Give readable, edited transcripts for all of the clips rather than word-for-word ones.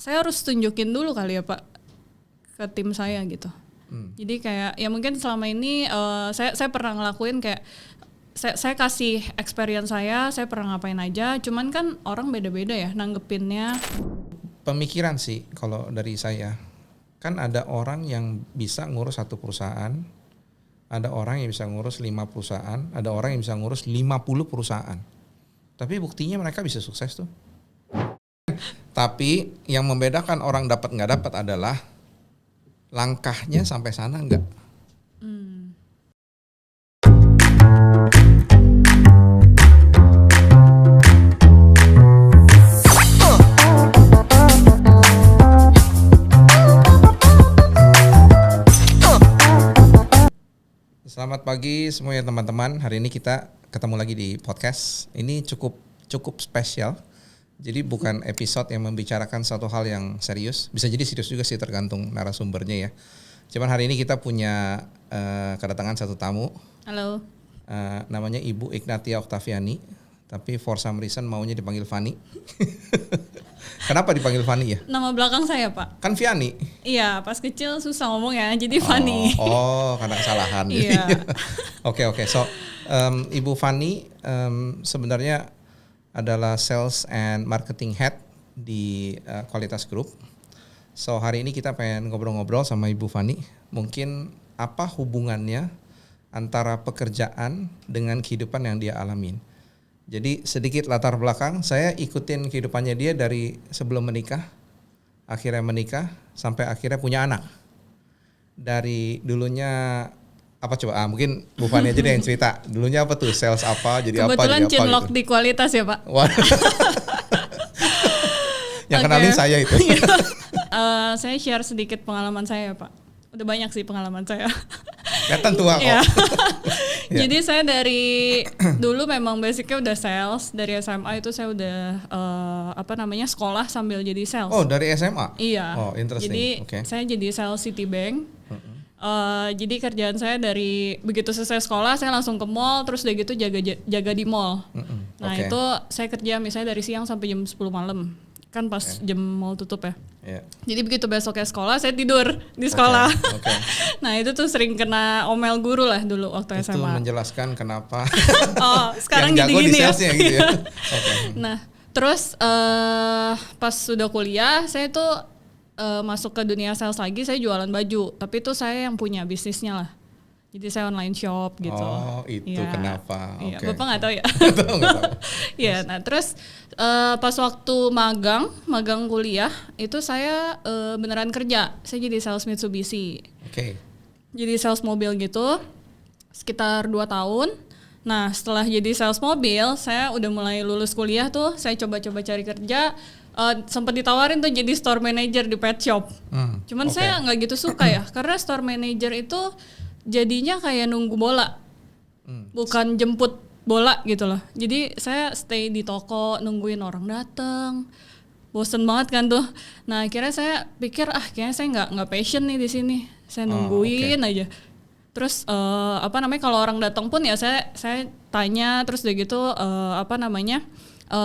saya harus tunjukin dulu kali ya Pak ke tim saya gitu. Jadi kayak ya mungkin selama ini saya pernah ngelakuin kayak saya kasih experience saya pernah ngapain aja, cuman kan orang beda-beda ya nanggepinnya. Pemikiran sih kalau dari saya, kan ada orang yang bisa ngurus satu perusahaan, ada orang yang bisa ngurus 5 perusahaan, ada orang yang bisa ngurus 50 perusahaan. Tapi buktinya mereka bisa sukses tuh. Tapi yang membedakan orang dapat nggak dapat adalah langkahnya sampai sana nggak. Selamat pagi semuanya teman-teman. Hari ini kita ketemu lagi di podcast. Ini cukup spesial. Jadi bukan episode yang membicarakan satu hal yang serius. Bisa jadi serius juga sih tergantung narasumbernya ya. Cuman hari ini kita punya kedatangan satu tamu. Halo. Namanya Ibu Ignatia Oktaviani. Tapi for some reason maunya dipanggil Fani. Kenapa dipanggil Fani ya? Nama belakang saya Pak. Kan Viani. Iya, pas kecil susah ngomong ya, jadi Fani. Oh, karena kesalahan. Iya. Oke. So, Ibu Fani sebenarnya adalah Sales and Marketing Head di Kualitas Group. So, hari ini kita pengen ngobrol-ngobrol sama Ibu Fani. Mungkin apa hubungannya antara pekerjaan dengan kehidupan yang dia alamin. Jadi sedikit latar belakang, saya ikutin kehidupannya dia dari sebelum menikah, akhirnya menikah, sampai akhirnya punya anak. Dari dulunya apa coba? Mungkin Bu Fani aja deh yang cerita. Dulunya apa tuh? Sales apa? Jadi Kebetulan apa? Jadi Cinlok gitu. di Kualitas ya Pak. Yang kenalin saya itu. Saya share sedikit pengalaman saya Pak. Udah banyak sih pengalaman saya. Kelihatan tua kok. Ya. Jadi saya dari dulu memang basicnya udah sales. Dari SMA itu saya udah sekolah sambil jadi sales. Oh, dari SMA? Iya. Oh, interesting. Jadi saya jadi sales Citibank. Jadi kerjaan saya dari begitu selesai sekolah saya langsung ke mall, terus udah gitu jaga di mall. Nah itu saya kerja misalnya dari siang sampai jam 10 malam. Kan pas jam mall tutup ya. Yeah. Jadi begitu besoknya sekolah saya tidur di sekolah. Nah itu tuh sering kena omel guru lah dulu waktu SMA. Itu menjelaskan kenapa. Oh sekarang jadi gini ya. Gitu ya. Nah terus pas sudah kuliah saya tuh masuk ke dunia sales lagi, saya jualan baju. Tapi itu saya yang punya bisnisnya lah. Jadi saya online shop gitu. Oh itu ya. Kenapa? Iya, Bapak nggak tahu ya? Nggak tahu. Iya, nah terus pas waktu magang kuliah itu saya beneran kerja. Saya jadi sales Mitsubishi. Jadi sales mobil gitu sekitar 2 tahun. Nah setelah jadi sales mobil, saya udah mulai lulus kuliah tuh. Saya coba-coba cari kerja. Sempat ditawarin tuh jadi store manager di pet shop. Cuman saya nggak gitu suka ya, karena store manager itu jadinya kayak nunggu bola, bukan jemput bola gitu loh. Jadi saya stay di toko nungguin orang datang, bosen banget kan tuh. Nah akhirnya saya pikir kayaknya saya nggak passion nih di sini. Saya nungguin aja. Terus kalau orang datang pun ya saya tanya, terus udah gitu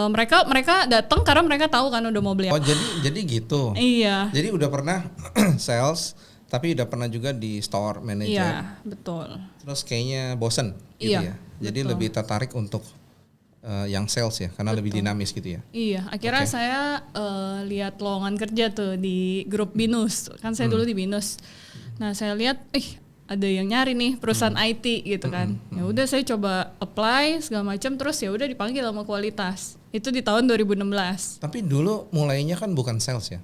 mereka datang karena mereka tahu kan udah mau beli. Oh jadi gitu. Iya. Jadi udah pernah sales tapi udah pernah juga di store manager. Iya, betul. Terus kayaknya bosen gitu ya. Jadi betul. lebih tertarik untuk yang sales ya, karena lebih dinamis gitu ya. Iya, akhirnya saya lihat lowongan kerja tuh di grup Binus. Kan saya dulu di Binus. Nah, saya lihat ada yang nyari nih perusahaan IT gitu kan. Ya udah saya coba apply segala macam, terus ya udah dipanggil sama Kualitas. Itu di tahun 2016. Tapi dulu mulainya kan bukan sales ya.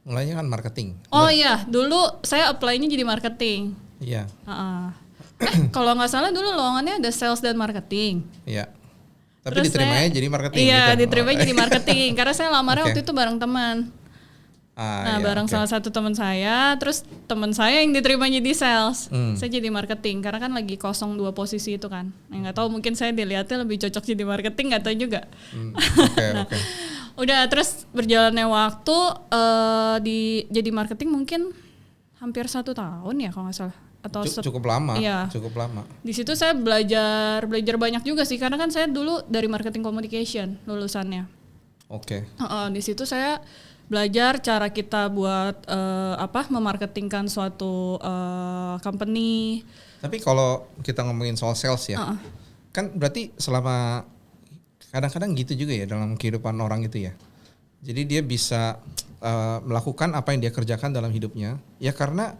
Mulainya kan marketing. Oh iya, dulu saya apply-nya jadi marketing. Iya. Kalau nggak salah dulu lowongannya ada sales dan marketing. Iya. Tapi diterimanya jadi marketing. Iya, gitu. diterimanya jadi marketing. Karena saya lamarnya waktu itu bareng teman. Bareng salah satu teman saya, terus teman saya yang diterima jadi sales. Saya jadi marketing karena kan lagi kosong 2 posisi itu kan. Nggak tahu, mungkin saya dilihatnya lebih cocok jadi marketing, nggak tahu juga. Udah terus berjalannya waktu jadi marketing mungkin hampir 1 tahun ya kalau nggak salah, atau cukup lama. Iya. Cukup lama. Di situ saya belajar banyak juga sih, karena kan saya dulu dari marketing communication lulusannya. Di situ saya belajar cara kita buat memarketingkan suatu company. Tapi kalau kita ngomongin soal sales ya, kan berarti selama kadang-kadang gitu juga ya dalam kehidupan orang itu ya. Jadi dia bisa melakukan apa yang dia kerjakan dalam hidupnya ya karena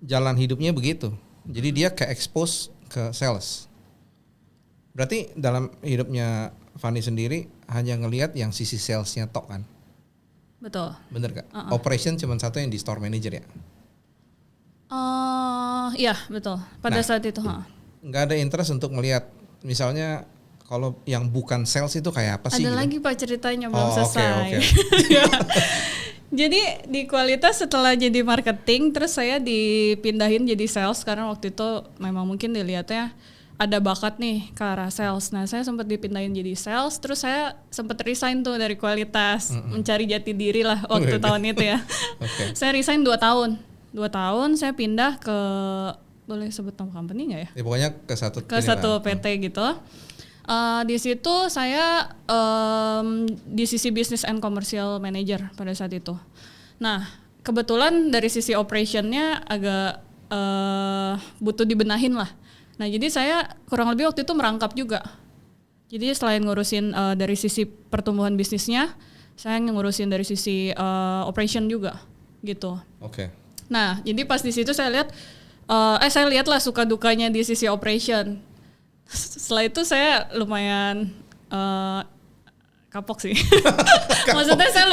jalan hidupnya begitu. Jadi dia ke-expose ke sales. Berarti dalam hidupnya Fanny sendiri hanya ngelihat yang sisi salesnya tok kan? Betul. Bener gak? Operation cuma satu yang di store manager ya? Iya betul. Pada saat itu. Nggak ada interest untuk melihat misalnya kalau yang bukan sales itu kayak apa sih? Ada gitu? lagi Pak ceritanya belum selesai. Okay. Jadi di kualitas setelah jadi marketing terus saya dipindahin jadi sales karena waktu itu memang mungkin dilihatnya ada bakat nih ke arah sales. Nah saya sempat dipindahin jadi sales terus saya sempat resign tuh dari kualitas mencari jati diri lah waktu tahun itu ya. Saya resign 2 tahun. 2 tahun saya pindah ke, boleh sebut nama company nggak ya? Ya pokoknya ke satu PT gitu. Di situ saya di sisi business and commercial manager pada saat itu. Nah kebetulan dari sisi operationnya agak butuh dibenahin lah. Nah jadi saya kurang lebih waktu itu merangkap juga. Jadi selain ngurusin dari sisi pertumbuhan bisnisnya, saya ngurusin dari sisi operation juga gitu. Nah jadi pas di situ saya lihat, saya lihatlah suka dukanya di sisi operation. Setelah itu saya lumayan kapok sih. Maksudnya saya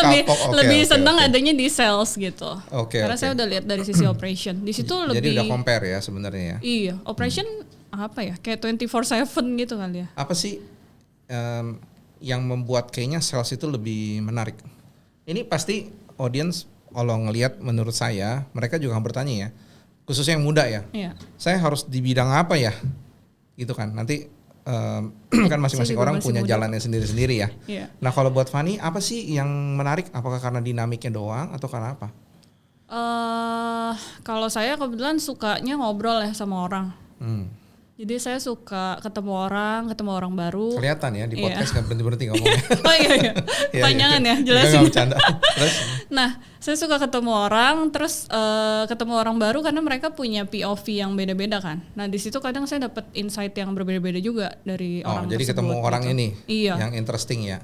lebih senang adanya di sales gitu. Karena saya udah lihat dari sisi operation. Di situ lebih. Jadi udah compare ya sebenarnya ya. Iya, operation apa ya? Kayak 24/7 gitu kali ya. Apa sih yang membuat kayaknya sales itu lebih menarik? Ini pasti audience kalau ngelihat menurut saya mereka juga bertanya ya. Khususnya yang muda ya. Iya. Saya harus di bidang apa ya? Gitu kan nanti kan masing-masing orang punya muda. Jalannya sendiri-sendiri ya. Yeah. Nah kalau buat Fanny apa sih yang menarik? Apakah karena dinamiknya doang atau karena apa? Kalau saya kebetulan sukanya ngobrol ya sama orang. Jadi saya suka ketemu orang baru. Kelihatan ya di podcast nggak berhenti-berhenti ngomongnya. Oh iya. Panjangan ya, jelasin. Terus? Nah, saya suka ketemu orang, terus ketemu orang baru karena mereka punya POV yang beda-beda kan. Nah di situ kadang saya dapat insight yang berbeda-beda juga dari orang tersebut. Jadi ketemu orang ini, iya. Yang interesting ya.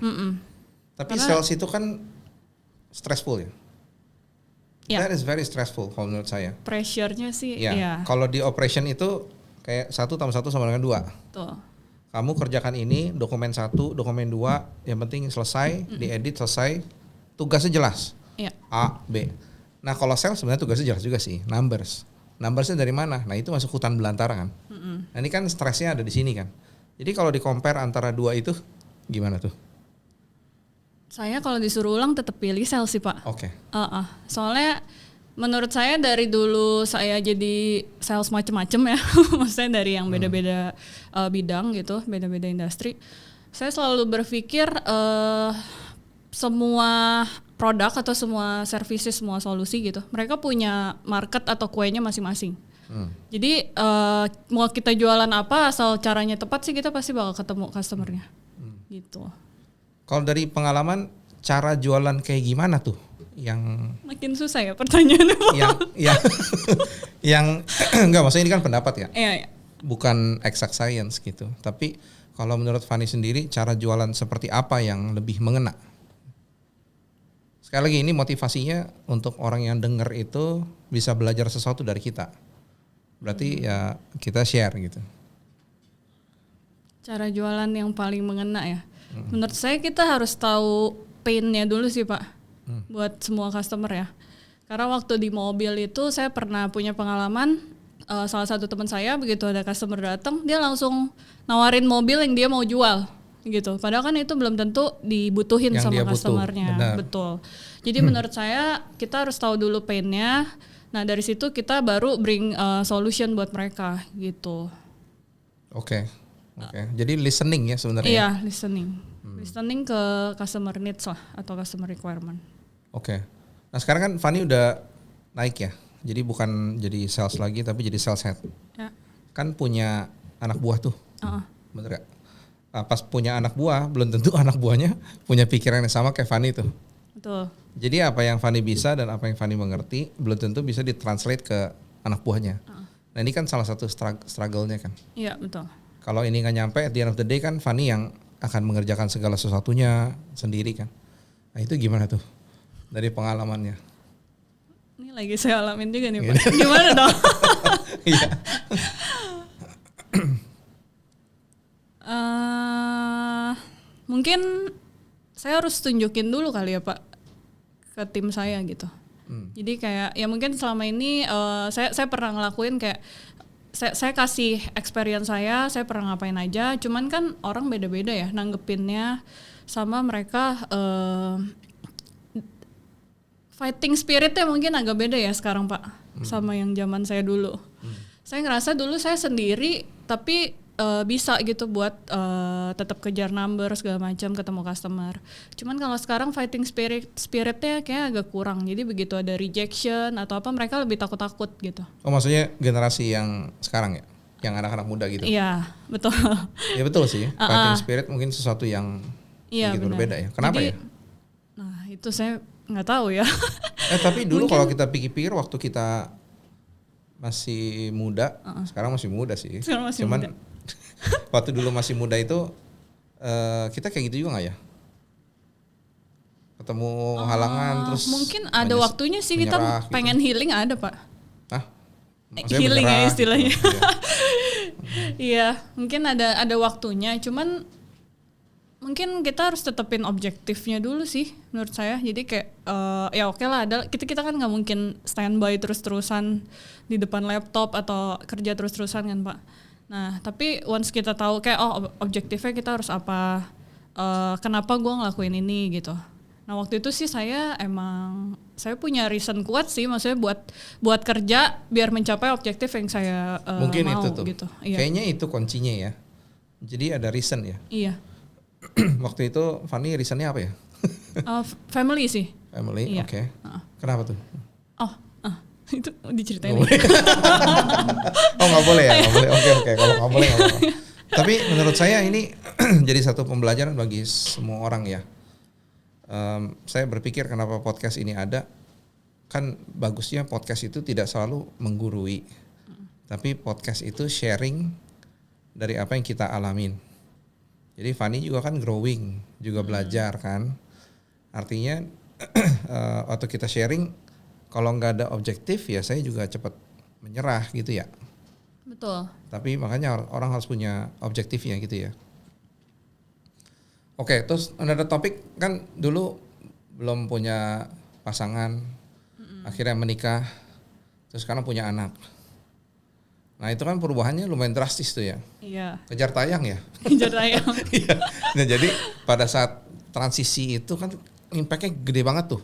Tapi karena sales itu kan stressful ya. Yeah. That is very stressful kalau menurut saya. Pressure-nya sih. Yeah. Yeah. Kalau di operation itu kayak 1 tambah 1 sama dengan 2. Tuh. Kamu kerjakan ini, dokumen 1, dokumen 2, yang penting selesai, diedit selesai, tugasnya jelas. Yeah. A, B. Nah kalau sales sebenarnya tugasnya jelas juga sih, numbers. Numbersnya dari mana? Nah itu masuk hutan belantara kan. Nah ini kan stresnya ada di sini kan. Jadi kalau di compare antara 2 itu, gimana tuh? Saya kalau disuruh ulang tetap pilih sales sih Pak. Soalnya menurut saya dari dulu saya jadi sales macem-macem ya, maksudnya dari yang beda-beda bidang gitu, beda-beda industri. Saya selalu berpikir semua produk atau semua services, semua solusi gitu, mereka punya market atau kuenya masing-masing. Jadi mau kita jualan apa, asal caranya tepat sih kita pasti bakal ketemu customernya. Gitu. Kalau dari pengalaman, cara jualan kayak gimana tuh? Yang makin susah ya pertanyaannya. yang enggak, maksudnya ini kan pendapat ya. Iya. Bukan exact science gitu. Tapi kalau menurut Fanny sendiri cara jualan seperti apa yang lebih mengena? Sekali lagi ini motivasinya untuk orang yang dengar itu bisa belajar sesuatu dari kita. Berarti ya kita share gitu. Cara jualan yang paling mengena ya. Menurut saya kita harus tahu pain-nya dulu sih Pak. Buat semua customer ya. Karena waktu di mobil itu saya pernah punya pengalaman, salah satu teman saya begitu ada customer datang, dia langsung nawarin mobil yang dia mau jual gitu. Padahal kan itu belum tentu dibutuhin yang sama customernya. Betul. Jadi menurut saya kita harus tahu dulu pain-nya. Nah dari situ kita baru bring solution buat mereka gitu. Oke. Jadi listening ya sebenarnya. Iya, listening. Listening ke customer needs lah atau customer requirement. Oke. Nah sekarang kan Fanny udah naik ya. Jadi bukan jadi sales lagi tapi jadi sales head. Ya. Kan punya anak buah tuh. Bener gak? Pas punya anak buah belum tentu anak buahnya punya pikiran yang sama kayak Fanny tuh. Betul. Jadi apa yang Fanny bisa dan apa yang Fanny mengerti belum tentu bisa ditranslate ke anak buahnya. Nah ini kan salah satu struggle-nya kan. Iya betul. Kalau ini nggak nyampe at the end of the day kan Fanny yang akan mengerjakan segala sesuatunya sendiri kan. Nah itu gimana tuh dari pengalamannya? Ini lagi saya alamin juga nih Pak. Gimana dong? Iya. Mungkin saya harus tunjukin dulu kali ya Pak ke tim saya gitu. Jadi kayak ya mungkin selama ini saya pernah ngelakuin kayak saya kasih experience saya pernah ngapain aja. Cuman kan orang beda-beda ya nanggepinnya, sama mereka fighting spiritnya mungkin agak beda ya sekarang Pak sama yang zaman saya dulu. Saya ngerasa dulu saya sendiri tapi bisa gitu buat tetap kejar number segala macam, ketemu customer. Cuman kalau sekarang fighting spiritnya kayak agak kurang. Jadi begitu ada rejection atau apa mereka lebih takut-takut gitu. Oh maksudnya generasi yang sekarang ya, yang anak-anak muda gitu. Iya betul. Ya betul sih. Fighting spirit mungkin sesuatu yang sedikit berbeda ya. Kenapa ya? Nah itu saya nggak tahu ya. Tapi dulu kalau kita pikir-pikir waktu kita masih muda, sekarang masih muda sih. Cuman muda. Waktu dulu masih muda itu kita kayak gitu juga nggak ya? Ketemu halangan terus mungkin ada waktunya sih kita gitu. Pengen healing ada Pak. Healing menyerah, ya istilahnya. Gitu. Iya mungkin ada waktunya. Cuman mungkin kita harus tetepin objektifnya dulu sih menurut saya. Jadi kayak ya oke lah, kita kan nggak mungkin standby terus-terusan di depan laptop atau kerja terus-terusan kan Pak. Nah tapi once kita tahu kayak objektifnya kita harus apa, kenapa gue ngelakuin ini gitu. Nah waktu itu sih saya punya reason kuat sih, maksudnya buat kerja biar mencapai objektif yang saya mungkin mau itu tuh. Gitu. Iya. Kayaknya itu kuncinya ya. Jadi ada reason ya. Iya. Waktu itu Fanny reasonnya apa ya? Family sih. Family, iya. Oke. Kenapa tuh? Itu diceritain. Oh nggak boleh ya, nggak boleh. Oke. Kalau nggak boleh nggak apa-apa. Tapi menurut saya ini jadi satu pembelajaran bagi semua orang ya. Saya berpikir kenapa podcast ini ada, kan bagusnya podcast itu tidak selalu menggurui, tapi podcast itu sharing dari apa yang kita alamin. Jadi Fanny juga kan growing, juga belajar kan. Artinya waktu kita sharing, kalau nggak ada objektif ya saya juga cepat menyerah gitu ya. Betul. Tapi makanya orang harus punya objektifnya gitu ya. Oke, terus another topik kan dulu belum punya pasangan, akhirnya menikah, terus sekarang punya anak. Nah itu kan perubahannya lumayan drastis tuh ya. Iya. Kejar tayang ya. Kejar tayang. Iya. Nah jadi pada saat transisi itu kan impactnya gede banget tuh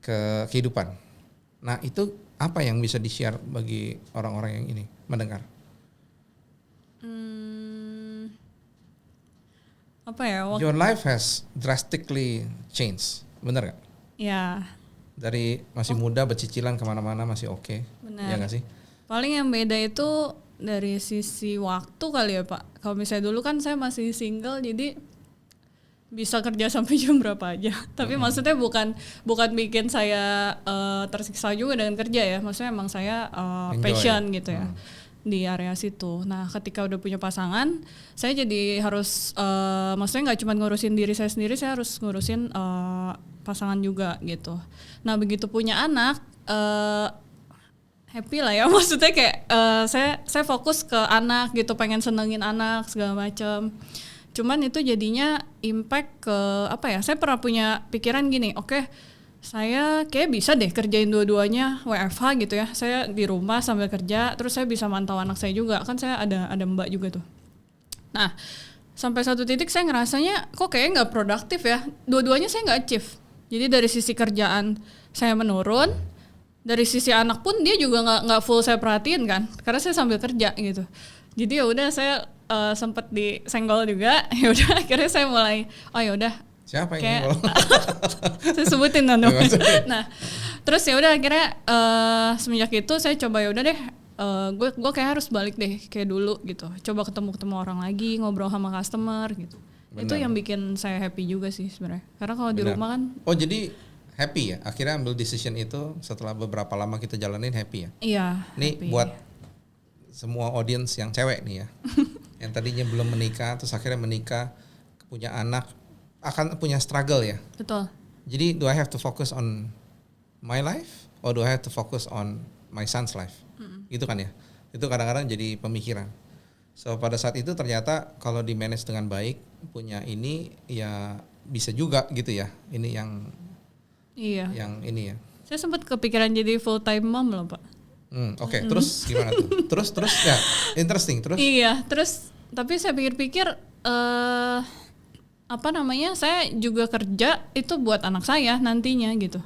ke kehidupan. Nah itu apa yang bisa di-share bagi orang-orang yang ini mendengar? Apa ya? Your life has drastically changed, bener gak? Ya. Dari masih muda bercicilan kemana-mana masih oke. Benar. Ya gak sih? Paling yang beda itu dari sisi waktu kali ya Pak. Kalau misalnya dulu kan saya masih single jadi bisa kerja sampai jam berapa aja. Tapi maksudnya bukan bikin saya tersiksa juga dengan kerja ya. Maksudnya emang saya passion gitu ya di area situ. Nah ketika udah punya pasangan, saya jadi harus maksudnya nggak cuma ngurusin diri saya sendiri, saya harus ngurusin pasangan juga gitu. Nah begitu punya anak, happy lah ya. Maksudnya kayak saya fokus ke anak gitu, pengen senengin anak segala macam. Cuman itu jadinya impact ke apa ya, saya pernah punya pikiran gini, oke, saya kayak bisa deh kerjain dua-duanya WFH gitu ya, saya di rumah sambil kerja, terus saya bisa mantau anak saya juga, kan saya ada mbak juga tuh. Nah sampai satu titik saya ngerasanya kok kayaknya gak produktif ya, dua-duanya saya gak achieve. Jadi dari sisi kerjaan saya menurun, dari sisi anak pun dia juga nggak full saya perhatiin kan, karena saya sambil kerja gitu. Jadi ya udah saya sempat disenggol juga. Ya udah akhirnya saya mulai ya udah. Siapa yang senggol? Saya sebutin namanya. Nah terus ya udah akhirnya semenjak itu saya coba ya udah deh. Gue kayak harus balik deh kayak dulu gitu. Coba ketemu orang lagi, ngobrol sama customer gitu. Itu yang bikin saya happy juga sih sebenarnya. Karena kalau di rumah kan. Oh jadi happy ya? Akhirnya ambil decision itu setelah beberapa lama kita jalanin happy ya? Iya. Ini happy. Buat semua audience yang cewek nih ya, yang tadinya belum menikah terus akhirnya menikah, punya anak, akan punya struggle ya. Betul. Jadi do I have to focus on my life or do I have to focus on my son's life? Gitu kan ya. Itu kadang-kadang jadi pemikiran. So pada saat itu ternyata kalau di manage dengan baik, punya ini ya bisa juga gitu ya. Ini yang ini ya. Saya sempat kepikiran jadi full time mom loh Pak. Oke. Terus gimana tuh? Terus ya interesting terus. Iya, terus tapi saya pikir-pikir saya juga kerja itu buat anak saya nantinya gitu.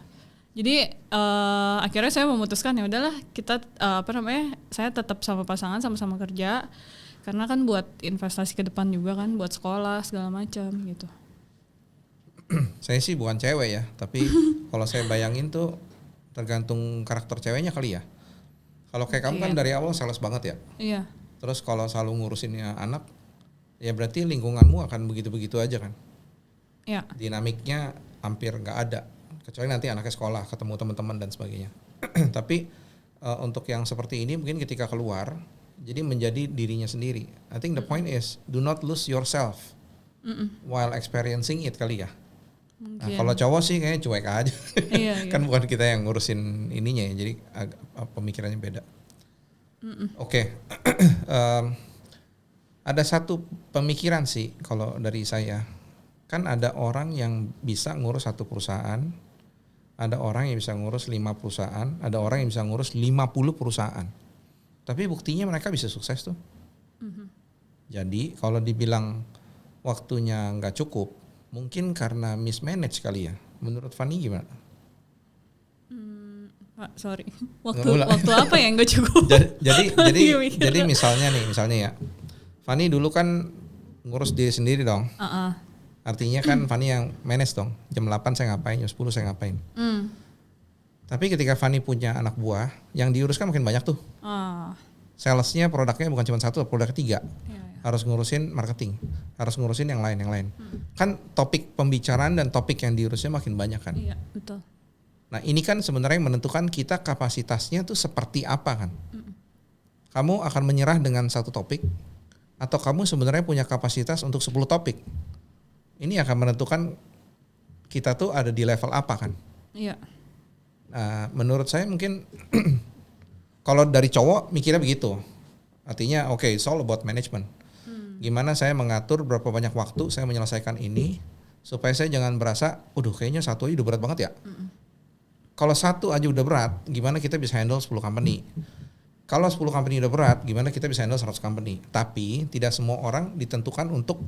Jadi akhirnya saya memutuskan ya udahlah kita saya tetap sama pasangan sama-sama kerja karena kan buat investasi ke depan juga kan, buat sekolah segala macam gitu. Saya sih bukan cewek ya, tapi kalau saya bayangin tuh tergantung karakter ceweknya kali ya. Kalau kayak kamu kan dari awal sales banget ya. Iya. Terus kalau selalu ngurusinnya anak, ya berarti lingkunganmu akan begitu-begitu aja kan. Iya. Dinamiknya hampir nggak ada, kecuali nanti anaknya sekolah, ketemu teman-teman dan sebagainya. Tapi untuk yang seperti ini mungkin ketika keluar, jadi menjadi dirinya sendiri. I think the point is do not lose yourself while experiencing it kali ya. Nah, kalau cowok sih kayaknya cuek aja. Iya. Kan bukan kita yang ngurusin ininya ya, jadi pemikirannya beda. Oke. Ada satu pemikiran sih kalau dari saya. Kan ada orang yang bisa ngurus satu perusahaan, ada orang yang bisa ngurus 5 perusahaan, ada orang yang bisa ngurus 50 perusahaan. Tapi buktinya mereka bisa sukses tuh. Jadi kalau dibilang waktunya nggak cukup, mungkin karena mismanage kali ya. Menurut Fanny gimana? Pak, sorry. Waktu apa yang nggak cukup? jadi misalnya ya, Fanny dulu kan ngurus diri sendiri dong. Artinya kan Fanny yang manage dong. Jam 8 saya ngapain, jam 10 saya ngapain. Tapi ketika Fanny punya anak buah, yang diuruskan makin banyak tuh. Salesnya, produknya bukan cuma satu, produk 3. Harus ngurusin marketing, harus ngurusin yang lain. Kan topik pembicaraan dan topik yang diurusnya makin banyak kan. Iya, betul. Nah ini kan sebenarnya yang menentukan kita kapasitasnya tuh seperti apa kan. Kamu akan menyerah dengan satu topik, atau kamu sebenarnya punya kapasitas untuk 10 topik. Ini akan menentukan kita tuh ada di level apa kan. Iya. Nah, menurut saya mungkin kalau dari cowok mikirnya begitu. Artinya it's all about management. Gimana saya mengatur berapa banyak waktu saya menyelesaikan ini supaya saya jangan berasa, kayaknya satu aja udah berat banget ya. Kalau satu aja udah berat, gimana kita bisa handle 10 company? Kalau 10 company udah berat, gimana kita bisa handle 100 company? Tapi tidak semua orang ditentukan untuk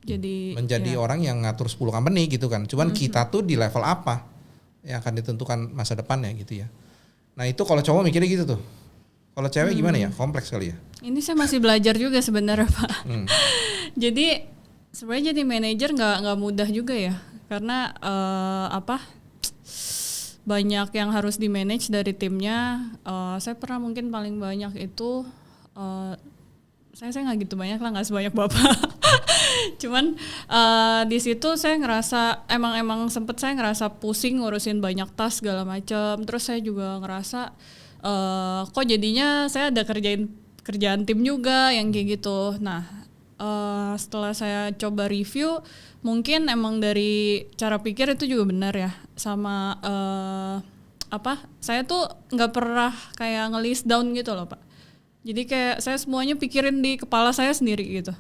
menjadi orang yang ngatur 10 company gitu kan. Cuman kita tuh di level apa yang akan ditentukan masa depannya gitu ya. Nah itu kalau cowok mikirnya gitu tuh. Kalau cewek gimana ya? Kompleks kali ya. Ini saya masih belajar juga sebenarnya Pak. Jadi sebenarnya jadi manajer nggak mudah juga ya. Karena banyak yang harus di manage dari timnya. Saya pernah mungkin paling banyak itu saya nggak gitu banyak lah, nggak sebanyak Bapak. Cuman di situ saya ngerasa emang sempet saya ngerasa pusing ngurusin banyak tas segala macam. Terus saya juga ngerasa kok jadinya saya ada kerjaan tim juga yang kayak gitu. Nah setelah saya coba review, mungkin emang dari cara pikir itu juga benar ya. Sama saya tuh nggak pernah kayak nge-list down gitu loh Pak. Jadi kayak saya semuanya pikirin di kepala saya sendiri gitu.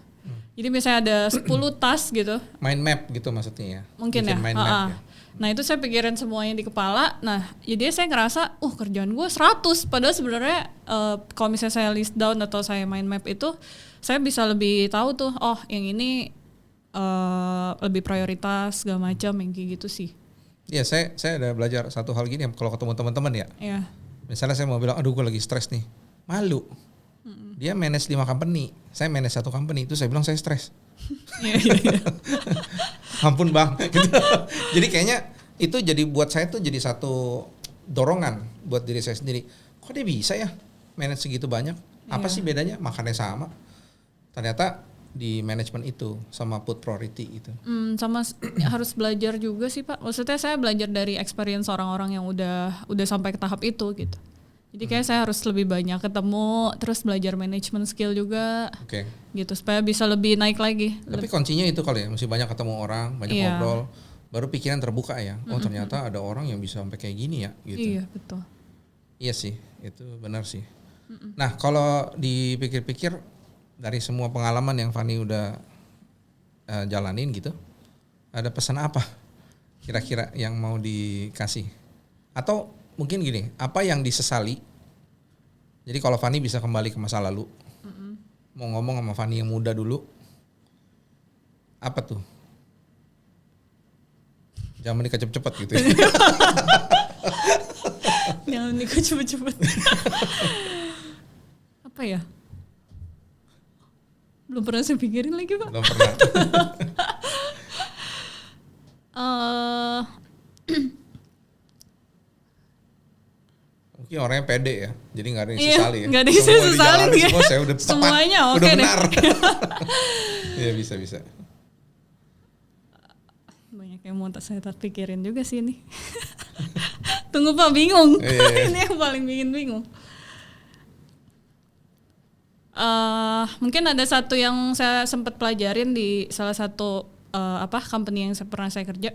Jadi misalnya ada 10 tas gitu. Mind map gitu maksudnya ya? Mungkin ya. Mind map ya. Nah itu saya pikirin semuanya di kepala. Nah jadi saya ngerasa kerjaan gue 100. Padahal sebenarnya kalau misalnya saya list down atau saya mind map itu, saya bisa lebih tahu tuh, yang ini lebih prioritas segala macam yang kayak gitu sih. Iya saya ada belajar satu hal gini kalau ketemu teman-teman ya. Iya. Misalnya saya mau bilang, gue lagi stres nih. Malu. Dia manage 5 company, saya manage 1 company, itu saya bilang saya stres. Ampun bang. Gitu. Jadi kayaknya itu jadi buat saya tuh jadi satu dorongan buat diri saya sendiri. Kok dia bisa ya manage segitu banyak? Apa sih bedanya? Makannya sama. Ternyata di manajemen itu sama put priority gitu? Sama harus belajar juga sih Pak. Maksudnya saya belajar dari experience orang-orang yang udah sampai ke tahap itu gitu. Jadi kayak saya harus lebih banyak ketemu, terus belajar management skill juga, gitu supaya bisa lebih naik lagi. Tapi kuncinya itu kali ya, mesti banyak ketemu orang, banyak ngobrol, baru pikiran terbuka ya. Oh ternyata ada orang yang bisa sampai kayak gini ya, gitu. Iya betul. Iya sih, itu benar sih. Nah kalau dipikir-pikir dari semua pengalaman yang Fanny udah jalanin gitu, ada pesan apa kira-kira yang mau dikasih? Atau mungkin gini, apa yang disesali? Jadi kalau Fanny bisa kembali ke masa lalu, mau ngomong sama Fanny yang muda dulu, apa tuh? Jangan menikah cepet-cepet gitu ya. Jangan menikah cepet-cepet. Apa ya? Belum pernah saya pikirin lagi Pak. Belum pernah. Mungkin orangnya pede ya, jadi nggak ada yang sesali ya. Nggak ada yang sesalin ya. Semua saya udah tepat, semuanya oke udah deh. benar. Iya bisa. Banyak yang mau saya pikirin juga sih ini. Tunggu Pak, bingung. Ini yang paling bikin bingung. Mungkin ada satu yang saya sempat pelajarin di salah satu company yang pernah saya kerja.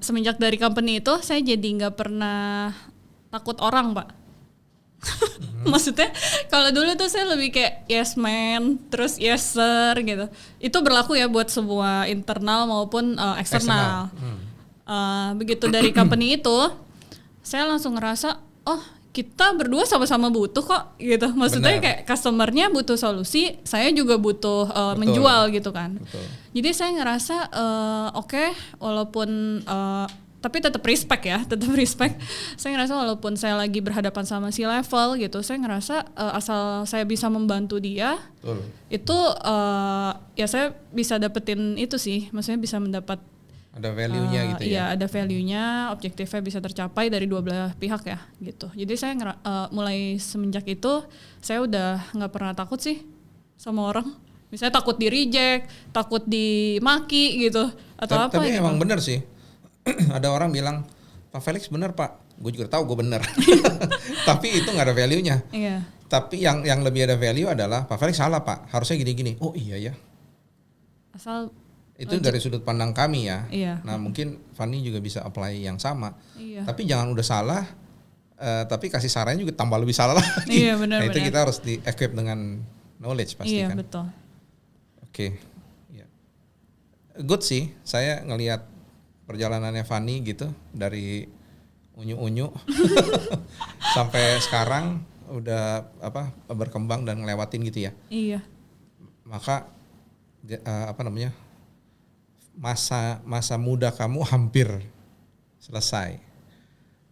Semenjak dari company itu saya jadi nggak pernah takut orang Pak. Maksudnya kalau dulu tuh saya lebih kayak yes man, terus yes sir gitu. Itu berlaku ya buat semua internal maupun eksternal. Begitu dari company itu, saya langsung ngerasa oh kita berdua sama-sama butuh kok gitu. Maksudnya kayak customernya butuh solusi, saya juga butuh menjual gitu kan. Betul. Jadi saya ngerasa oke, walaupun tapi tetap respect ya, Saya ngerasa walaupun saya lagi berhadapan sama si level gitu, saya ngerasa asal saya bisa membantu dia, itu ya saya bisa dapetin itu sih, maksudnya bisa mendapat ada value-nya gitu ya. Iya, ada value-nya, objektifnya bisa tercapai dari dua belah pihak ya gitu. Jadi saya mulai semenjak itu saya udah nggak pernah takut sih sama orang. Misalnya takut di reject, takut dimaki gitu atau apa tapi gitu. Emang bener sih. Ada orang bilang, Pak Felix bener Pak. Gue juga tahu gue bener. Tapi itu nggak ada value-nya. Iya. Tapi yang lebih ada value adalah Pak Felix salah Pak. Harusnya gini-gini. Oh iya ya. Asal itu dari sudut pandang kami ya. Iya. Nah mungkin Fanny juga bisa apply yang sama. Iya. Tapi jangan udah salah, tapi kasih sarannya juga tambah lebih salah lagi. Iya benar. Nah itu kita harus di-equip dengan knowledge pasti kan. Iya betul. Oke. Ya. Good sih, saya ngelihat perjalanannya Fanny gitu dari unyu-unyu sampai sekarang udah berkembang dan ngelewatin gitu ya. Iya. Maka masa muda kamu hampir selesai.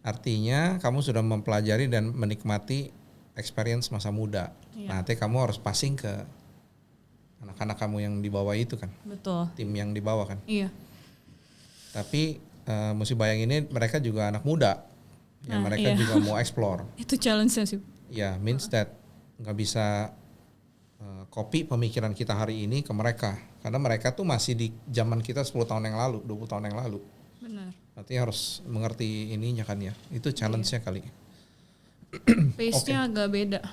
Artinya kamu sudah mempelajari dan menikmati experience masa muda. Iya. Nanti kamu harus passing ke anak-anak kamu yang di bawah itu kan. Betul. Tim yang di bawah kan. Iya. Tapi mesti bayangin mereka juga anak muda. Ya mereka juga mau explore. Itu challenge-nya sih. Ya, means that nggak bisa copy pemikiran kita hari ini ke mereka. Karena mereka tuh masih di zaman kita 10 tahun yang lalu, 20 tahun yang lalu. Benar. Berarti harus mengerti ininya kan ya. Itu challenge-nya kali. Pace-nya agak beda.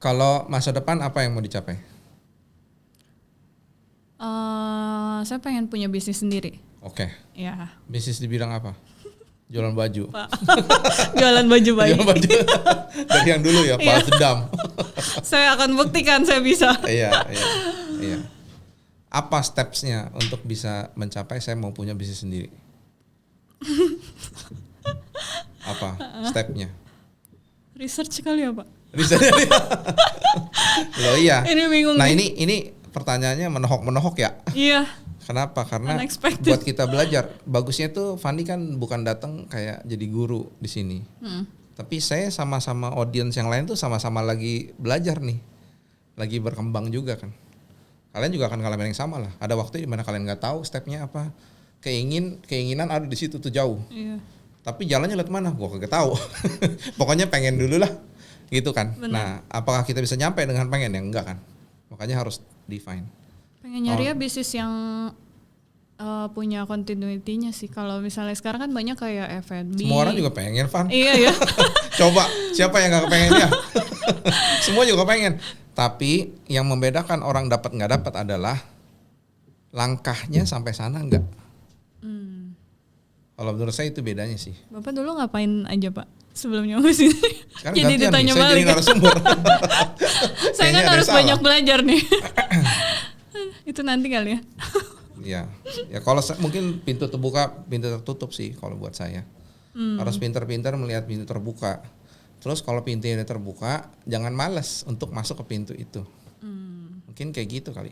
Kalau masa depan apa yang mau dicapai? Saya pengen punya bisnis sendiri. Oke. Ya. Bisnis di bidang apa? Jualan baju. Jualan baju bayi. Jualan baju. Dari yang dulu ya, balas dendam. Saya akan buktikan saya bisa. Iya. Apa steps-nya untuk bisa mencapai saya mau punya bisnis sendiri? Apa step-nya? Research kali ya Pak? Research. Loh iya. Ini bingung. Nah ini pertanyaannya menohok ya. Iya. Kenapa? Karena unexpected. Buat kita belajar. Bagusnya tuh Fanny kan bukan datang kayak jadi guru di sini. Tapi saya sama-sama audience yang lain tuh sama-sama lagi belajar nih. Lagi berkembang juga kan. Kalian juga akan ngalamin yang sama lah. Ada waktu di mana kalian nggak tahu stepnya apa. Keinginan ada di situ tuh jauh. Iya. Tapi jalannya lewat mana? Gua kagak tahu. Pokoknya pengen dulu lah. gitu kan. Benar. Nah, apakah kita bisa nyampe dengan pengen? Ya enggak kan. Makanya harus define. Pengen nyari ya bisnis yang punya continuity-nya sih. Kalau misalnya sekarang kan banyak kayak F&B. Semua orang juga pengen, Van. Iya ya. Coba siapa yang nggak kepengen ya? Semua juga pengen. Tapi yang membedakan orang dapat nggak dapat adalah langkahnya sampai sana enggak. Kalau menurut saya itu bedanya sih. Bapak dulu ngapain aja Pak sebelumnya sih? Sekarang Jadi ditanya saya jadi balik. narasumber. Saya kan harus banyak belajar nih. Itu nanti kali ya. Ya kalau mungkin pintu terbuka, pintu tertutup sih kalau buat saya. Harus pintar-pintar melihat pintu terbuka. Terus kalau pintunya terbuka, jangan malas untuk masuk ke pintu itu. Mungkin kayak gitu kali.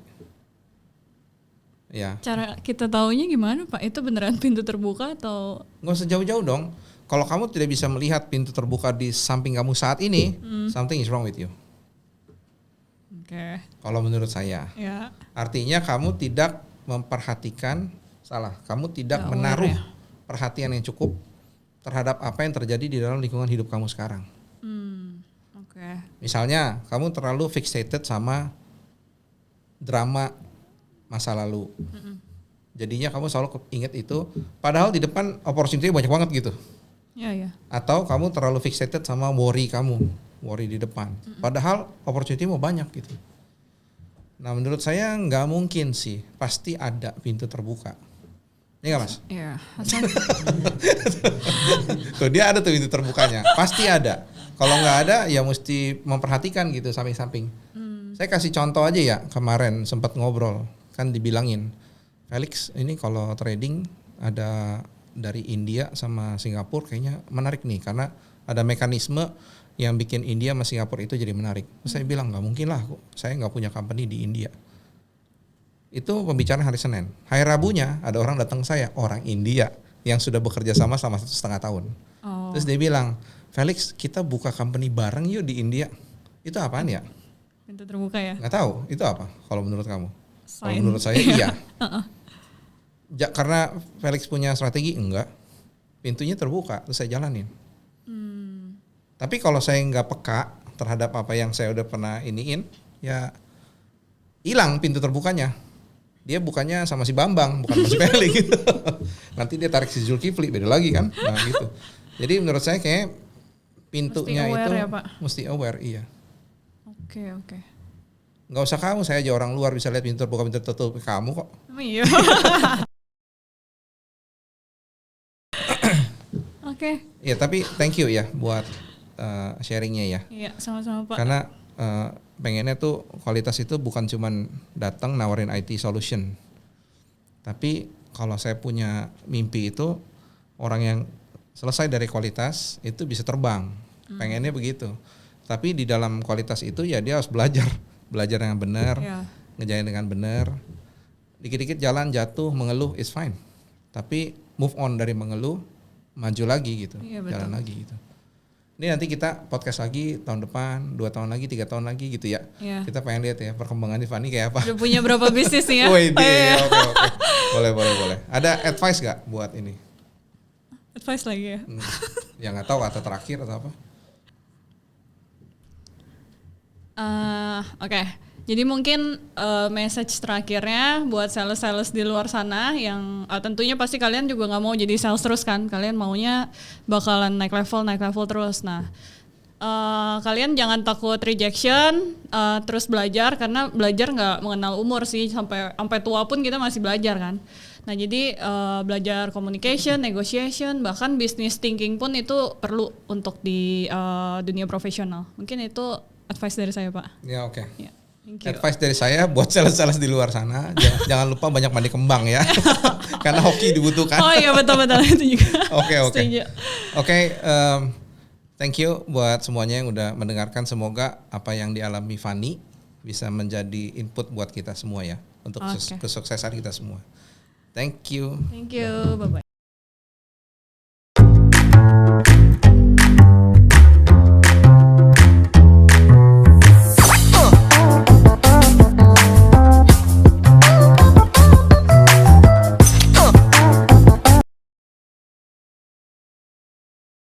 Ya. Cara kita taunya gimana Pak? Itu beneran pintu terbuka atau? Nggak usah jauh-jauh dong. Kalau kamu tidak bisa melihat pintu terbuka di samping kamu saat ini, something is wrong with you. Oke. Kalau menurut saya. Ya. Artinya kamu tidak memperhatikan, kamu tidak menaruh perhatian yang cukup terhadap apa yang terjadi di dalam lingkungan hidup kamu sekarang. Oke. Misalnya, kamu terlalu fixated sama drama masa lalu. Jadinya kamu selalu ingat itu, padahal di depan opportunity banyak banget gitu. Ya. Atau kamu terlalu fixated sama worry di depan. Padahal opportunity mau banyak gitu. Nah menurut saya nggak mungkin sih, pasti ada pintu terbuka. Iya nggak Mas? Iya. Tuh dia ada tuh pintu terbukanya, pasti ada. Kalau nggak ada ya mesti memperhatikan gitu samping-samping. Saya kasih contoh aja ya, kemarin sempat ngobrol, kan dibilangin, Felix ini kalau trading ada dari India sama Singapura kayaknya menarik nih, karena ada mekanisme yang bikin India sama Singapura itu jadi menarik. Saya bilang nggak mungkin lah, saya nggak punya company di India. Itu pembicaraan hari Senin. Hari Rabunya ada orang datang saya, orang India yang sudah bekerja sama selama 1,5 tahun. Terus dia bilang, Felix kita buka company bareng yuk di India. Itu apaan ya? Pintu terbuka ya? Nggak tahu, itu apa kalau menurut kamu? Kalau Sign. menurut saya iya. Karena Felix punya strategi, enggak. Pintunya terbuka, terus saya jalanin. Tapi kalau saya nggak peka terhadap apa yang saya udah pernah iniin, ya hilang pintu terbukanya. Dia bukannya sama si Bambang, bukan sama si Felix gitu. Nanti dia tarik si Zulkifli, beda lagi kan. Nah gitu. Jadi menurut saya kayak pintunya mesti aware itu ya, Pak? mesti aware, iya. Oke. Nggak usah kamu, saya aja orang luar bisa lihat pintu terbuka pintu tertutup, kamu kok. Iya. Oke. Iya tapi thank you ya buat sharingnya ya. Iya sama-sama Pak. Karena pengennya tuh kualitas itu bukan cuman datang nawarin IT solution. Tapi kalau saya punya mimpi itu orang yang selesai dari kualitas itu bisa terbang. Pengennya begitu. Tapi di dalam kualitas itu ya dia harus belajar yang benar, ngejalan dengan benar. Dikit-dikit jalan jatuh, mengeluh is fine. Tapi move on dari mengeluh, maju lagi gitu, jalan lagi gitu. Ini nanti kita podcast lagi tahun depan, 2 tahun lagi, 3 tahun lagi gitu ya. Kita pengen lihat ya perkembangan Fanny kayak apa. Udah punya berapa bisnis nih ya? Oke. Boleh. Ada advice gak buat ini? Advice lagi ya? Ya nggak tahu atau terakhir atau apa? Oke. Jadi mungkin message terakhirnya buat sales-sales di luar sana yang tentunya pasti kalian juga nggak mau jadi sales terus kan, kalian maunya bakalan naik level terus. Nah, kalian jangan takut rejection, terus belajar karena belajar nggak mengenal umur sih, sampai tua pun kita masih belajar kan. Nah jadi belajar communication, negotiation, bahkan business thinking pun itu perlu untuk di dunia profesional. Mungkin itu advice dari saya Pak. Ya oke. Ya. Advice dari saya buat sales-sales di luar sana, jangan lupa banyak mandi kembang ya, karena hoki dibutuhkan. Oh iya betul itu juga. Oke. Thank you buat semuanya yang udah mendengarkan. Semoga apa yang dialami Fanny bisa menjadi input buat kita semua ya, untuk kesuksesan kita semua. Thank you. Bye bye.